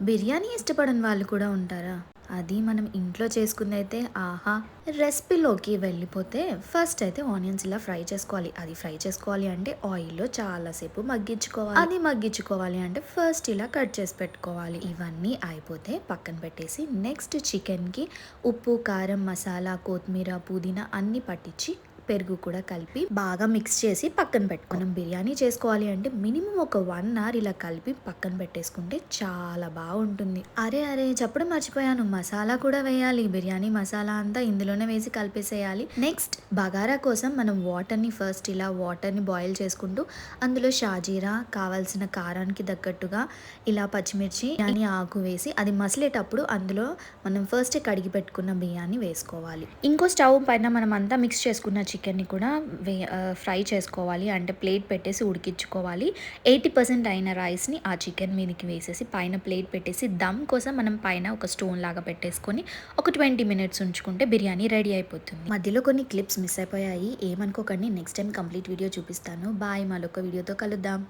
బిర్యానీ ఇష్టపడని వాళ్ళు కూడా ఉంటారా? అది మనం ఇంట్లో చేసుకుందైతే ఆహా! రెసిపీలోకి వెళ్ళిపోతే ఫస్ట్ అయితే ఆనియన్స్ ఇలా ఫ్రై చేసుకోవాలి. అది ఫ్రై చేసుకోవాలి అంటే ఆయిల్‌లో చాలా సేపు మగ్గించుకోవాలి. అది మగ్గించుకోవాలి అంటే ఫస్ట్ ఇలా కట్ చేసి పెట్టుకోవాలి. ఇవన్నీ అయిపోతే పక్కన పెట్టేసి నెక్స్ట్ చికెన్‌కి ఉప్పు, కారం, మసాలా, కొత్తిమీర, పుదీనా అన్నీ పట్టించి పెరుగు కూడా కలిపి బాగా మిక్స్ చేసి పక్కన మనం బిర్యానీ చేసుకోవాలి అంటే మినిమం ఒక 1 అవర్ ఇలా కలిపి పక్కన పెట్టేసుకుంటే చాలా బాగుంటుంది. అరే చెప్పడం మర్చిపోయాను, మసాలా కూడా వేయాలి. బిర్యానీ మసాలా అంతా ఇందులోనే వేసి కలిపేసేయాలి. నెక్స్ట్ బగారా కోసం మనం వాటర్ని ఫస్ట్ ఇలా వాటర్ని బాయిల్ చేసుకుంటూ అందులో షాజీరా, కావాల్సిన కారానికి తగ్గట్టుగా ఇలా పచ్చిమిర్చి, బిర్యానీ ఆకు వేసి అది మసిలేటప్పుడు అందులో మనం ఫస్ట్ కడిగి పెట్టుకున్న బియ్యాన్ని వేసుకోవాలి. ఇంకో స్టవ్ పైన మనం అంతా మిక్స్ చేసుకున్న చికెన్ని కూడా ఫ్రై చేసుకోవాలి. అంటే ప్లేట్ పెట్టేసి ఉడికించుకోవాలి. 80% అయిన రైస్ని ఆ చికెన్ మీదకి వేసేసి పైన ప్లేట్ పెట్టేసి దమ్ కోసం మనం పైన ఒక స్టోన్ లాగా పెట్టేసుకొని ఒక 20 మినిట్స్ ఉంచుకుంటే బిర్యానీ రెడీ అయిపోతుంది. మధ్యలో కొన్ని క్లిప్స్ మిస్ అయిపోయాయి, ఏమనుకోకండి. నెక్స్ట్ టైం కంప్లీట్ వీడియో చూపిస్తాను. బాయ్, మరొక వీడియోతో కలుద్దాం.